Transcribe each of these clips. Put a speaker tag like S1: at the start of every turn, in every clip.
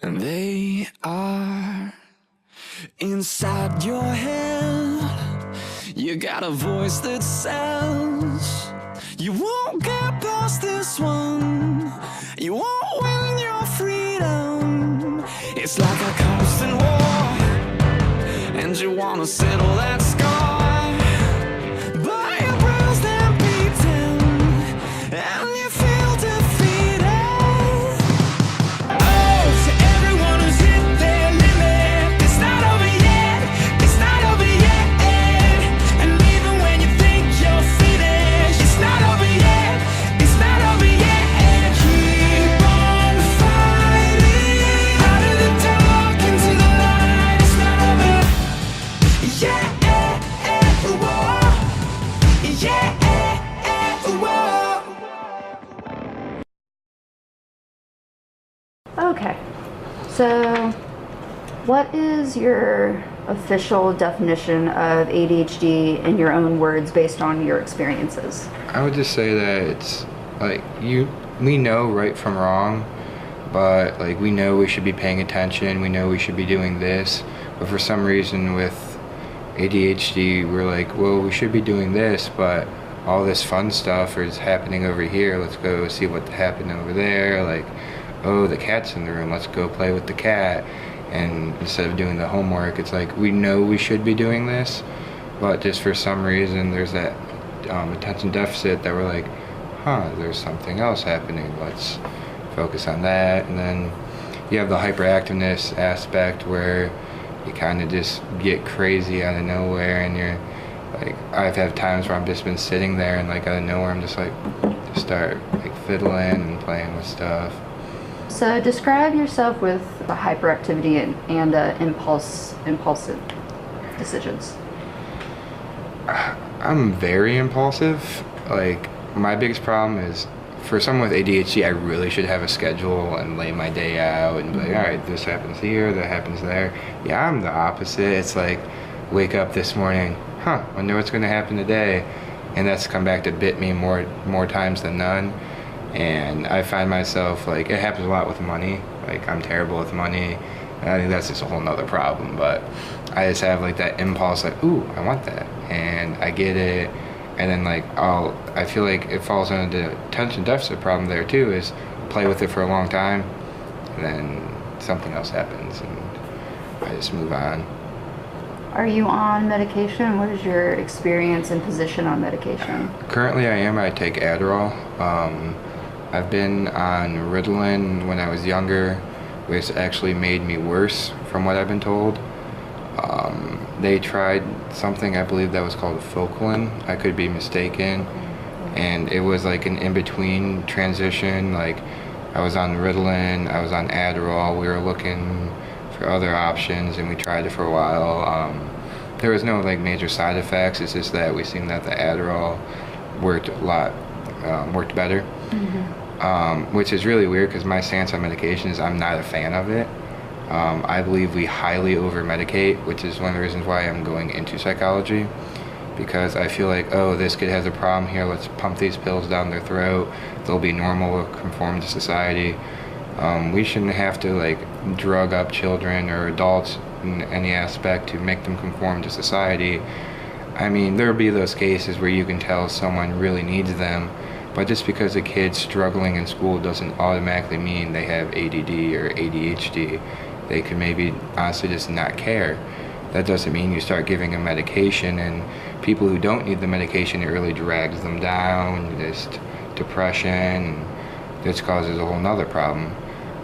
S1: And they are inside your head. You got a voice that says you won't get past this one. You won't win your freedom. It's like a constant war, and you wanna settle that score. But you're bruised and beaten, and you feel defeated. Oh, to everyone who's hit their limit, it's not over yet, it's not over yet. And even when you think you're finished, it's not over yet, it's not over yet. Keep on fighting, out of the dark into the light. It's not over yet. Whoa. Yeah. Whoa.
S2: Okay, so what is your official definition of ADHD in your own words based on your experiences?
S3: I would just say that it's like we know right from wrong, but like we know we should be paying attention, we know we should be doing this, but for some reason with ADHD we're like, well, we should be doing this, but all this fun stuff is happening over here. Let's go see what happened over there. Like, oh, the cat's in the room, let's go play with the cat. And instead of doing the homework, it's like we know we should be doing this, but just for some reason there's that attention deficit that we're like, there's something else happening, let's focus on that. And then you have the hyperactiveness aspect where you kind of just get crazy out of nowhere, and you're like, I've had times where I've just been sitting there and like out of nowhere I'm just like start like fiddling and playing with stuff.
S2: So describe yourself with hyperactivity and impulsive decisions.
S3: I'm very impulsive. Like, my biggest problem is, for someone with ADHD, I really should have a schedule and lay my day out and be like, all right, this happens here, that happens there. Yeah, I'm the opposite. It's like, wake up this morning, wonder what's going to happen today, and that's come back to bit me more times than none. And I find myself, like, it happens a lot with money. Like, I'm terrible with money. And I think that's just a whole nother problem. But I just have, like, that impulse, like, ooh, I want that. And I get it. And then, like, I feel like it falls under the attention deficit problem there, too, is play with it for a long time. And then something else happens. And I just move on.
S2: Are you on medication? What is your experience and position on medication?
S3: Currently, I am. I take Adderall. I've been on Ritalin when I was younger, which actually made me worse from what I've been told. They tried something, I believe that was called Focalin. I could be mistaken. And it was like an in-between transition. Like, I was on Ritalin, I was on Adderall. We were looking for other options and we tried it for a while. There was no like major side effects. It's just that we seen that the Adderall worked worked better. Which is really weird because my stance on medication is I'm not a fan of it. I believe we highly over-medicate, which is one of the reasons why I'm going into psychology, because I feel like, oh, this kid has a problem here, let's pump these pills down their throat, they'll be normal or conform to society. We shouldn't have to like drug up children or adults in any aspect to make them conform to society. I mean, there'll be those cases where you can tell someone really needs them, but just because a kid's struggling in school doesn't automatically mean they have ADD or ADHD. They could maybe honestly just not care. That doesn't mean you start giving them medication, and people who don't need the medication, it really drags them down, just depression, this causes a whole nother problem.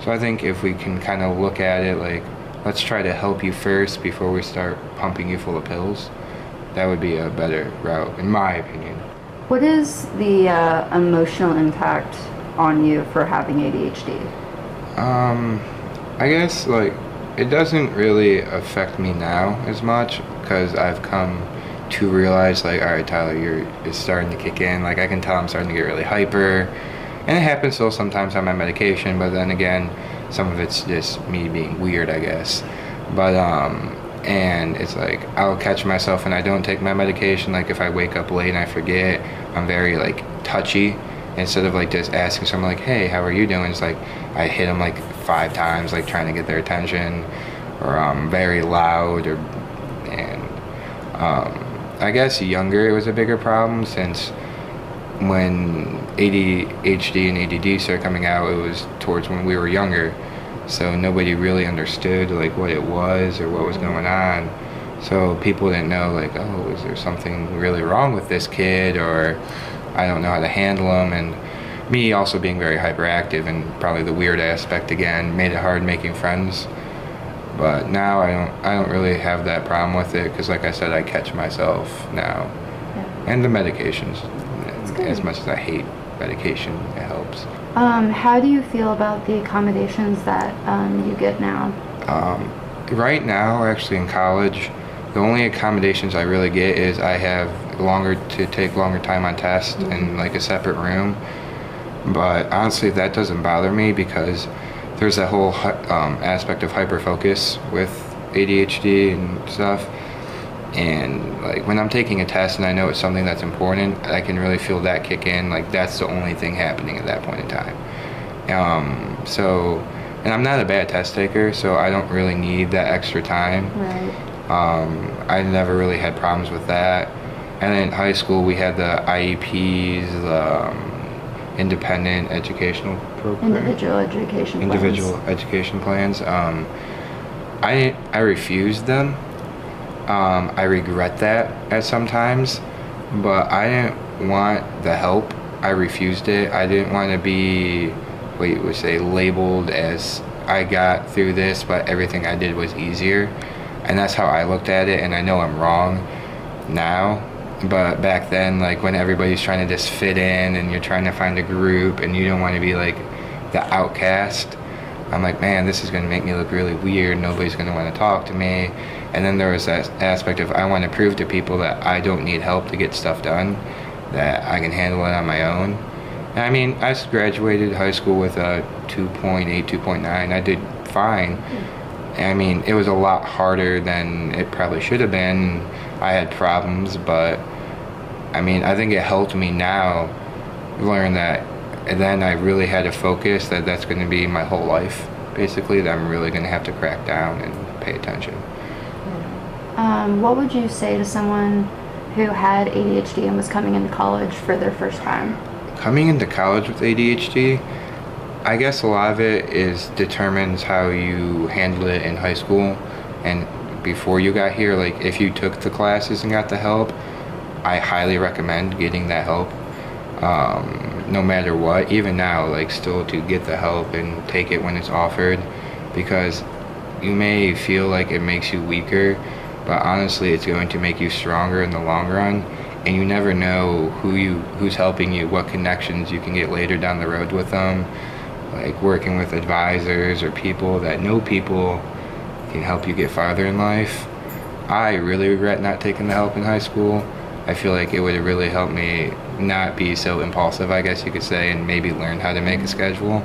S3: So I think if we can kind of look at it like, let's try to help you first before we start pumping you full of pills, that would be a better route, in my opinion.
S2: What is the emotional impact on you for having ADHD?
S3: I guess like it doesn't really affect me now as much because I've come to realize like, all right, Tyler, it's starting to kick in. Like, I can tell I'm starting to get really hyper, and it happens still sometimes on my medication, but then again, some of it's just me being weird, I guess. But and it's like I'll catch myself and I don't take my medication. Like, if I wake up late and I forget, I'm very like touchy. Instead of like just asking someone like, hey, how are you doing, it's like I hit them like 5 times, like trying to get their attention, or very loud, and I guess younger it was a bigger problem, since when ADHD and ADD started coming out, it was towards when we were younger, so nobody really understood like what it was or what was going on. So people didn't know, like, oh, is there something really wrong with this kid, or I don't know how to handle them. And me also being very hyperactive, and probably the weird aspect again, made it hard making friends. But now I don't really have that problem with it, because like I said, I catch myself now.
S2: Yeah.
S3: And the medications, as much as I hate medication, it helps.
S2: How do you feel about the accommodations that you get now?
S3: Right now, actually in college, the only accommodations I really get is I have take longer time on test in like a separate room. But honestly, that doesn't bother me, because there's that whole aspect of hyperfocus with ADHD and stuff. And like when I'm taking a test and I know it's something that's important, I can really feel that kick in. Like that's the only thing happening at that point in time. And I'm not a bad test taker, so I don't really need that extra time.
S2: Right.
S3: I never really had problems with that. And then in high school, we had the IEPs, the independent educational program. Individual education plans. I refused them. I regret that at sometimes, but I didn't want the help. I refused it. I didn't want to be, what you would say, labeled as I got through this, but everything I did was easier. And that's how I looked at it, and I know I'm wrong now. But back then, like when everybody's trying to just fit in and you're trying to find a group and you don't want to be like the outcast, I'm like, man, this is going to make me look really weird. Nobody's going to want to talk to me. And then there was that aspect of I want to prove to people that I don't need help to get stuff done, that I can handle it on my own. And I mean, I graduated high school with a 2.8, 2.9. I did fine. I mean, it was a lot harder than it probably should have been. I had problems, but I mean, I think it helped me now learn that, and then I really had to focus that that's going to be my whole life, basically, that I'm really going to have to crack down and pay attention.
S2: What would you say to someone who had ADHD and was coming into college for their first time?
S3: Coming into college with ADHD, I guess a lot of it determines how you handle it in high school and before you got here. Like if you took the classes and got the help, I highly recommend getting that help. No matter what, even now, like still to get the help and take it when it's offered, because you may feel like it makes you weaker, but honestly it's going to make you stronger in the long run. And you never know who's helping you, what connections you can get later down the road with them, like working with advisors or people that know people can help you get farther in life. I really regret not taking the help in high school. I feel like it would have really helped me not be so impulsive, I guess you could say, and maybe learn how to make a schedule.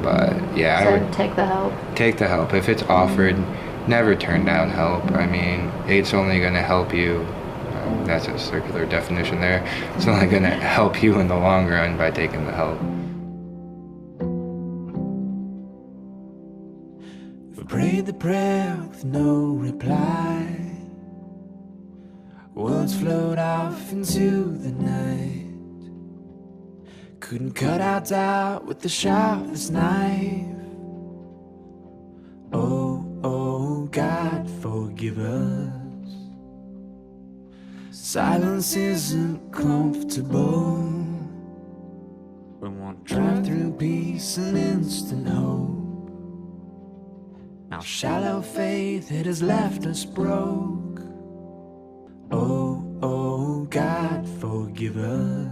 S3: But yeah,
S2: So
S3: I would
S2: take the help.
S3: take the help. If it's offered, never turn down help. I mean, it's only going to help you. That's a circular definition there. It's only going to help you in the long run by taking the help.
S1: We prayed the prayer with no reply. Words flowed off into the night. Couldn't cut our doubt with the sharpest knife. Oh, oh, God, forgive us. Silence isn't comfortable. We won't drive through peace and instant hope. Now shallow faith, it has left us broke. Oh, oh, God, forgive us.